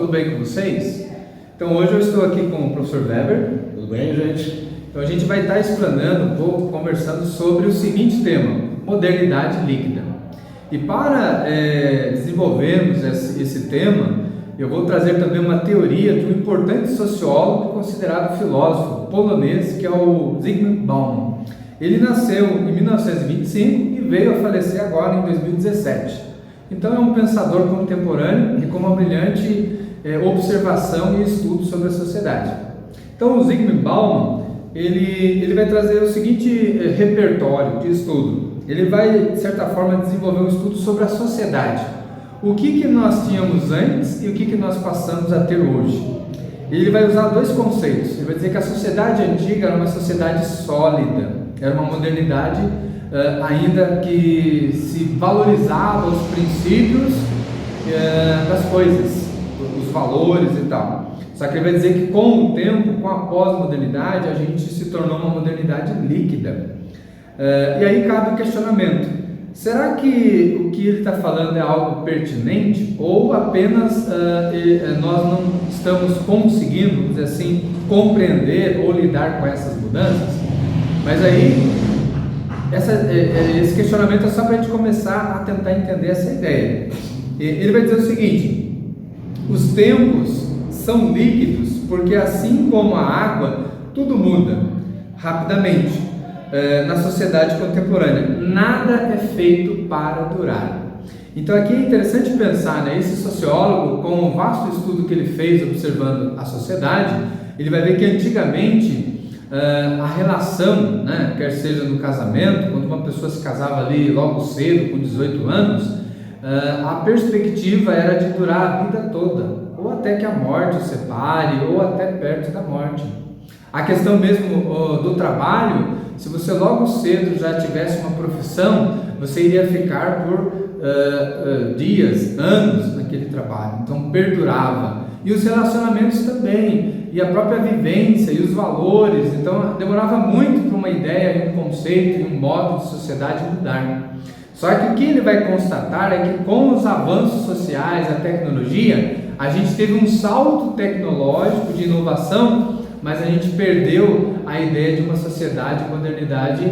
tudo bem com vocês? Então hoje eu estou aqui com o professor Weber. Tudo bem, gente? Então a gente vai estar explanando um pouco, conversando sobre o seguinte tema: modernidade líquida. E para desenvolvermos esse tema, eu vou trazer também uma teoria de um importante sociólogo considerado filósofo polonês, que é o Zygmunt Bauman. Ele nasceu em 1925 e veio a falecer agora em 2017. Então é um pensador contemporâneo e com uma brilhante observação e estudo sobre a sociedade. Então o Zygmunt Bauman, ele vai trazer o seguinte repertório de estudo. Ele vai, de certa forma, desenvolver um estudo sobre a sociedade. O que nós tínhamos antes e o que nós passamos a ter hoje. Ele vai usar dois conceitos. Ele vai dizer que a sociedade antiga era uma sociedade sólida, era uma modernidade ainda que se valorizava os princípios das coisas, os valores e tal. Só que ele vai dizer que com o tempo, com a pós-modernidade, a gente se tornou uma modernidade líquida. E aí cabe o questionamento: será que o que ele está falando é algo pertinente ou apenas nós não estamos conseguindo, vamos dizer assim, compreender ou lidar com essas mudanças? Mas aí esse questionamento é só para a gente começar a tentar entender essa ideia. Ele vai dizer o seguinte: os tempos são líquidos porque, assim como a água, tudo muda rapidamente na sociedade contemporânea. Nada é feito para durar. Então aqui é interessante pensar, esse sociólogo, com o vasto estudo que ele fez observando a sociedade, ele vai ver que antigamente a relação, quer seja no casamento, quando uma pessoa se casava ali logo cedo, com 18 anos, a perspectiva era de durar a vida toda, ou até que a morte o separe, ou até perto da morte. A questão mesmo do trabalho, se você logo cedo já tivesse uma profissão, você iria ficar por dias, anos naquele trabalho, então perdurava. E os relacionamentos também, e a própria vivência e os valores, então demorava muito para uma ideia, um conceito e um modo de sociedade mudar. Só que o que ele vai constatar é que com os avanços sociais, a tecnologia, a gente teve um salto tecnológico de inovação, mas a gente perdeu a ideia de uma sociedade, modernidade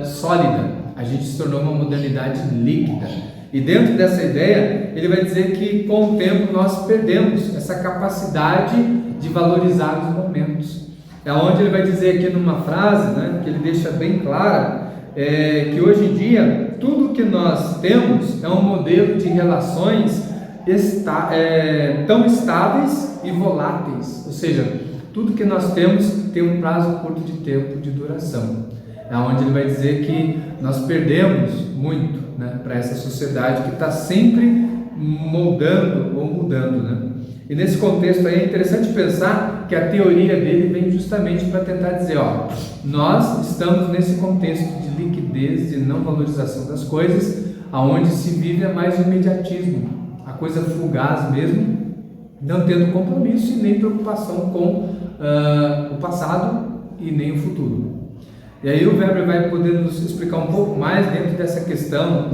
sólida. A gente se tornou uma modernidade líquida. E dentro dessa ideia, ele vai dizer que com o tempo nós perdemos essa capacidade de valorizar os momentos. É onde ele vai dizer aqui numa frase, que ele deixa bem clara, que hoje em dia tudo que nós temos é um modelo de relações tão estáveis e voláteis, ou seja, tudo que nós temos tem um prazo curto de tempo de duração. É onde ele vai dizer que nós perdemos muito para essa sociedade que está sempre moldando ou mudando. E nesse contexto aí é interessante pensar que a teoria dele vem justamente para tentar dizer, nós estamos nesse contexto de liquidez, de não valorização das coisas, aonde se vive mais o imediatismo, a coisa fugaz mesmo, não tendo compromisso e nem preocupação com o passado e nem o futuro. E aí o Weber vai poder nos explicar um pouco mais dentro dessa questão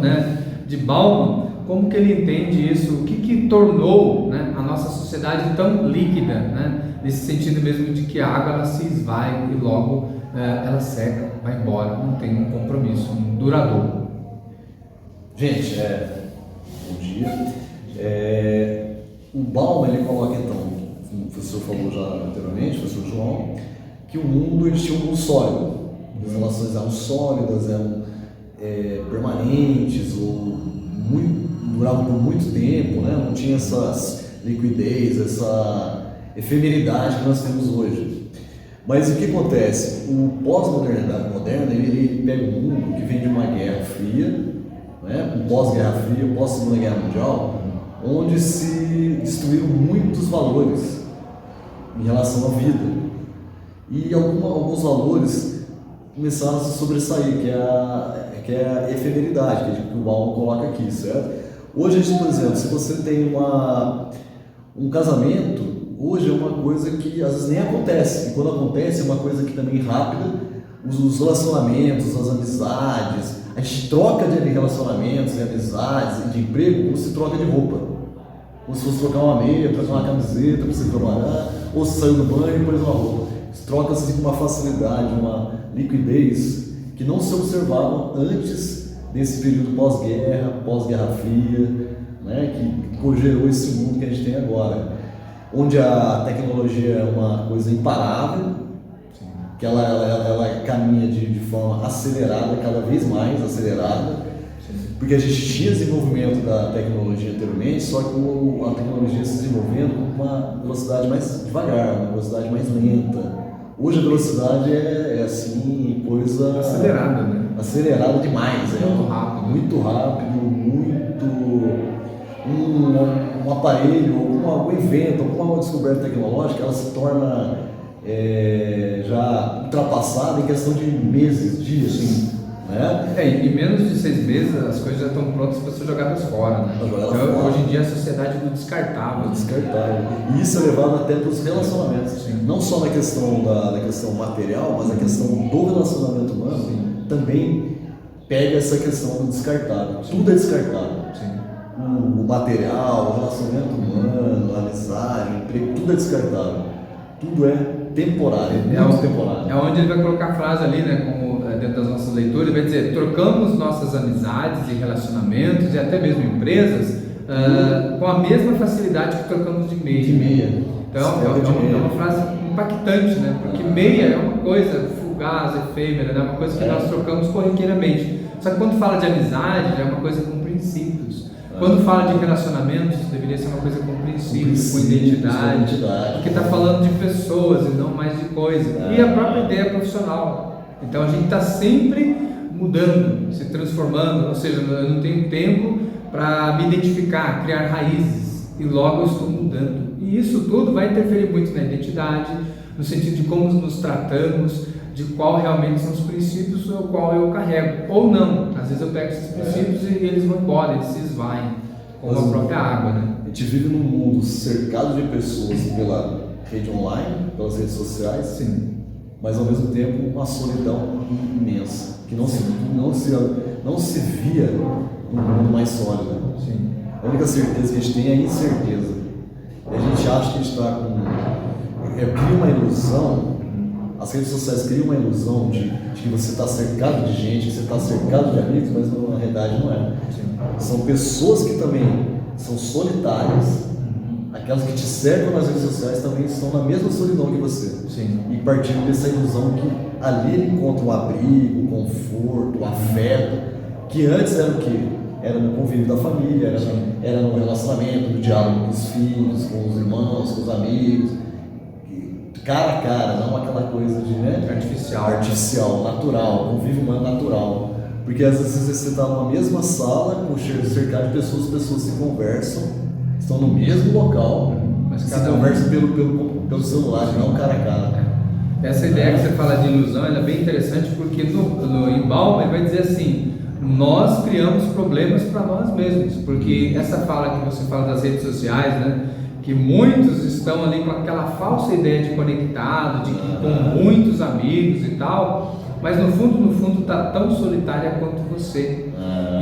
de Bauman, como que ele entende isso, o que tornou a nossa sociedade tão líquida, nesse sentido mesmo de que a água ela se esvai e logo ela seca, vai embora, não tem um compromisso duradouro. Gente, bom dia. O Bauman ele coloca então, como o professor falou já anteriormente, o professor João, que o mundo ele tinha um mundo sólido. As relações eram sólidas, eram permanentes, ou duravam por muito tempo, não tinha essa liquidez, essa efemeridade que nós temos hoje. Mas o que acontece? O pós-modernidade moderna, ele pega um mundo que vem de uma guerra fria, um pós-guerra fria, pós-segunda guerra mundial, onde se destruíram muitos valores em relação à vida. E alguns valores começaram a se sobressair, que é a efemeridade, que o Bauman coloca aqui, certo? Hoje, por exemplo, se você tem um casamento, hoje é uma coisa que às vezes nem acontece, e quando acontece é uma coisa que também rápida, os relacionamentos, as amizades, a gente troca de relacionamentos, de amizades e de emprego como se troca de roupa. Ou se fosse trocar uma meia, trocar uma camiseta para você trabalhar, ou se saiu do banho e pôs uma roupa. Troca-se com uma facilidade, uma liquidez que não se observava antes desse período pós-guerra, pós-Guerra Fria, né, que gerou esse mundo que a gente tem agora, onde a tecnologia é uma coisa imparável, que ela caminha de forma acelerada, cada vez mais acelerada, porque a gente tinha desenvolvimento da tecnologia anteriormente, só que a tecnologia se desenvolvendo com uma velocidade mais devagar, uma velocidade mais lenta. Hoje a velocidade é assim, coisa... acelerada, né? Acelerada demais. Muito rápido. Muito rápido, um aparelho, algum evento, alguma descoberta tecnológica, ela se torna já ultrapassada em questão de meses, dias. Sim. Né? Em menos de 6 meses as coisas já estão prontas para ser jogadas fora, né? Então, hoje em dia a sociedade é do descartável. E isso é levado até para os relacionamentos. Sim. Não só na questão da questão material, mas a questão do relacionamento humano. Sim. Também pega essa questão do descartável. Sim. Tudo é descartável. Sim. O material, o relacionamento humano, a amizade, o emprego, tudo é descartável. Tudo é temporário, temporário. É onde ele vai colocar a frase ali, né, como dentro das nossas leituras, vai dizer: trocamos nossas amizades e relacionamentos e até mesmo empresas com a mesma facilidade que trocamos de meia. De meia. Então é uma frase impactante, né? Porque meia é uma coisa fugaz, efêmera, né? Uma coisa que nós trocamos corriqueiramente. Só que quando fala de amizade, é uma coisa com princípios. Quando fala de relacionamentos, deveria ser uma coisa com princípios, com identidade, porque está falando de pessoas e não mais de coisa. E a própria ideia profissional. Então a gente está sempre mudando, se transformando, ou seja, eu não tenho tempo para me identificar, criar raízes, e logo eu estou mudando. E isso tudo vai interferir muito na identidade, no sentido de como nos tratamos, de qual realmente são os princípios o qual eu carrego, ou não. Às vezes eu pego esses princípios e eles vão embora, eles se esvaem, como a própria água, né? A gente vive num mundo cercado de pessoas pela rede online, pelas redes sociais. Sim. Mas ao mesmo tempo uma solidão imensa, que não se via num mundo mais sólido. Sim. A única certeza que a gente tem é a incerteza. E a gente acha que a gente está com... cria uma ilusão, as redes sociais criam uma ilusão de que você está cercado de gente, que você está cercado de amigos, mas na realidade não é. Sim. São pessoas que também são solitárias. Aquelas que te cercam nas redes sociais também estão na mesma solidão que você. Sim. E partindo dessa ilusão que ali ele encontra um abrigo, um conforto, um afeto, que antes era o quê? Era no convívio da família, era no relacionamento, no diálogo com os filhos, com os irmãos, com os amigos, cara a cara, não aquela coisa de, artificial, natural, convívio humano natural. Porque às vezes você está numa mesma sala, cercado de pessoas, as pessoas se conversam, estão no mesmo local, mas se conversam pelo celular, não cara a cara. Essa ideia que você fala de ilusão, ela é bem interessante, porque em Bauman ele vai dizer assim: nós criamos problemas para nós mesmos, porque essa fala que você fala das redes sociais, né, que muitos estão ali com aquela falsa ideia de conectado, de que com muitos amigos e tal, mas no fundo está tão solitária quanto você.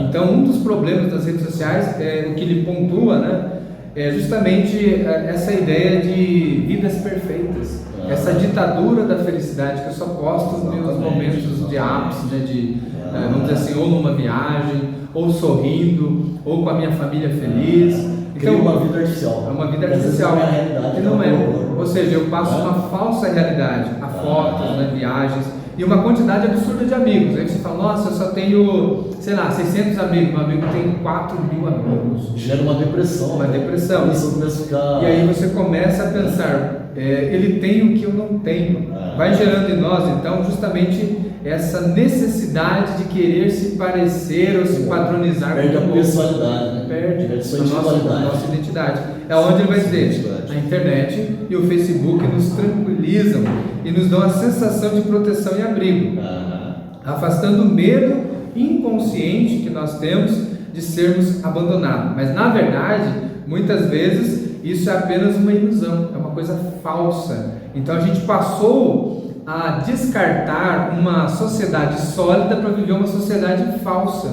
Então um dos problemas das redes sociais, o que ele pontua, né, é justamente essa ideia de vidas perfeitas, essa ditadura da felicidade que eu só posto nos meus momentos de ápice, né, vamos dizer assim, ou numa viagem, ou sorrindo, ou com a minha família feliz. Então, uma vida artificial. É uma vida artificial. Que não é. Ou seja, eu passo uma falsa realidade a fotos, né, viagens, e uma quantidade absurda de amigos. Aí você fala: nossa, eu só tenho, sei lá, 600 amigos. Meu amigo tem 4.000 amigos. Gera uma depressão. Uma depressão. E aí você começa a pensar: ele tem o que eu não tenho. Vai gerando em nós, então, justamente essa necessidade de querer se parecer ou se padronizar. Perde a pessoalidade, né? Perde sua nossa identidade. É onde ele vai dizer: a internet e o Facebook nos tranquilizam e nos dão a sensação de proteção e abrigo, afastando o medo inconsciente que nós temos de sermos abandonados. Mas na verdade, muitas vezes isso é apenas uma ilusão, é uma coisa falsa. Então a gente passou a descartar uma sociedade sólida para viver uma sociedade falsa.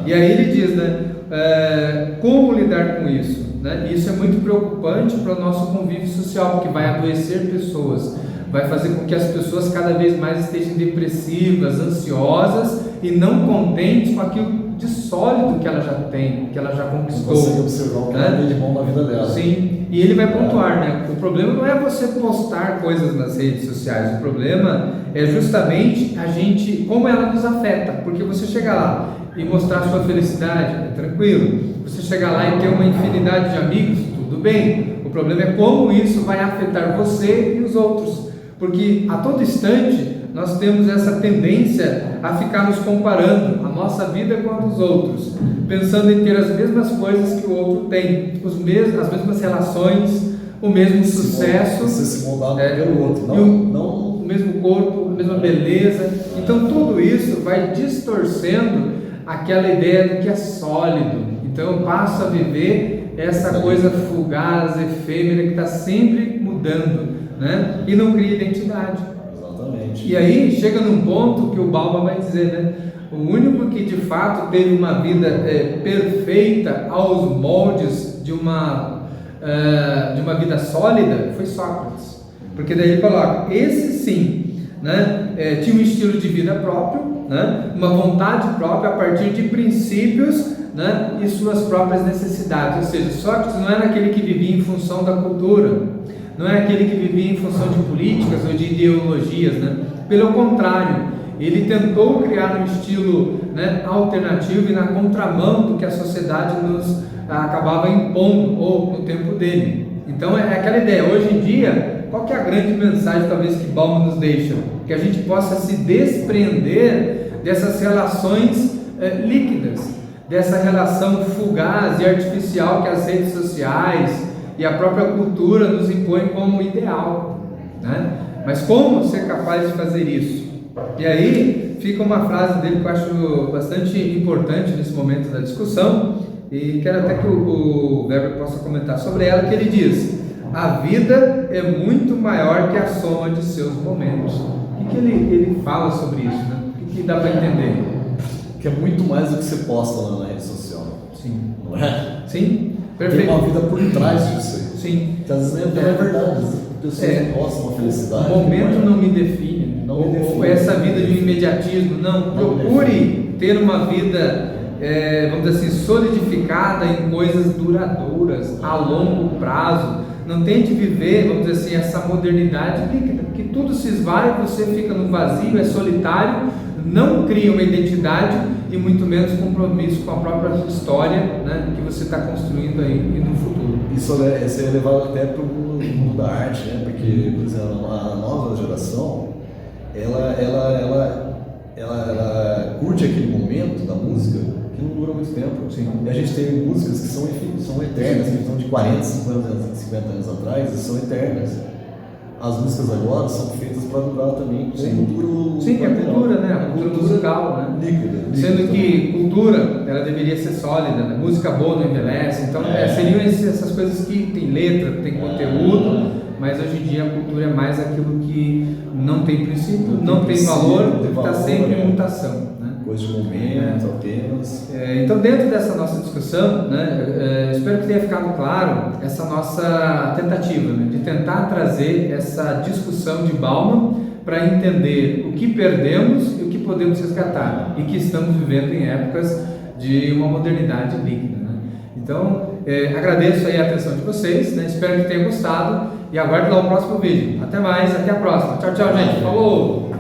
E aí ele diz, né, como lidar com isso? né? E isso é muito preocupante para o nosso convívio social, porque vai adoecer pessoas, vai fazer com que as pessoas cada vez mais estejam depressivas, ansiosas e não contentes com aquilo de sólido que ela já tem, que ela já conquistou. Você observar o que ela tem de bom na vida dela. Sim, e ele vai pontuar, né? O problema não é você postar coisas nas redes sociais, o problema é justamente a gente, como ela nos afeta, porque você chegar lá e mostrar sua felicidade, é tranquilo. Você chegar lá e ter uma infinidade de amigos, tudo bem. O problema é como isso vai afetar você e os outros, porque a todo instante nós temos essa tendência a ficar nos comparando a nossa vida com a dos outros, pensando em ter as mesmas coisas que o outro tem, as mesmas relações, o mesmo sucesso, você se moldar pelo outro, o mesmo corpo, a mesma beleza. Então tudo isso vai distorcendo aquela ideia do que é sólido. Então eu passo a viver essa coisa fugaz, efêmera, que está sempre mudando, né? E não cria identidade. E aí chega num ponto que o Bauman vai dizer, né? O único que de fato teve uma vida perfeita aos moldes de uma vida sólida foi Sócrates, porque daí ele coloca, esse sim, né? Tinha um estilo de vida próprio, né? Uma vontade própria a partir de princípios, né? E suas próprias necessidades. Ou seja, Sócrates não era aquele que vivia em função da cultura, não é aquele que vivia em função de políticas ou de ideologias, né? Pelo contrário, ele tentou criar um estilo, né, alternativo e na contramão do que a sociedade nos acabava impondo ou no tempo dele. Então é aquela ideia. Hoje em dia, qual que é a grande mensagem talvez que Bauman nos deixa? Que a gente possa se desprender dessas relações líquidas, dessa relação fugaz e artificial que as redes sociais e a própria cultura nos impõe como ideal, né? Mas como ser capaz de fazer isso? E aí fica uma frase dele que eu acho bastante importante nesse momento da discussão, e quero até que o Weber possa comentar sobre ela, que ele diz: a vida é muito maior que a soma de seus momentos. O que ele fala sobre isso, né? O que dá para entender? Que é muito mais do que você posta lá na rede social. Sim. Não é? Sim, perfeito. Tem uma vida por trás disso aí. Sim. Que às vezes não é verdade. As pessoas postam uma felicidade. O momento não me define. Ou essa vida de um imediatismo. Não, procure ter uma vida, vamos dizer assim, solidificada em coisas duradouras, a longo prazo. Não tente viver, vamos dizer assim, essa modernidade líquida, que tudo se esvai, você fica no vazio, é solitário, não cria uma identidade e muito menos compromisso com a própria história, né, que você está construindo aí no futuro. Isso é levado até para o mundo da arte, né? Porque, por exemplo, a nova geração, ela curte aquele momento da música que não dura muito tempo. Sim. E a gente tem músicas que são eternas, que estão de 40, 50 anos atrás e são eternas. As músicas agora são feitas para durar também. Sim, a cultura, né? A cultura musical, né? Líquida. Sendo que cultura, ela deveria ser sólida, né? Música boa não envelhece. Então, seriam essas coisas que tem letra, tem conteúdo, mas hoje em dia a cultura é mais aquilo que não tem princípio, não tem valor, está sempre em mutação. Coisa de momento, apenas. Então, dentro dessa nossa discussão, né, espero que tenha ficado claro essa nossa tentativa, né, de tentar trazer essa discussão de Bauman para entender o que perdemos e o que podemos resgatar, e que estamos vivendo em épocas de uma modernidade líquida, né? Então, agradeço aí a atenção de vocês, né, espero que tenham gostado e aguardo lá o próximo vídeo. Até mais, até a próxima. Tchau, tchau, gente. Falou!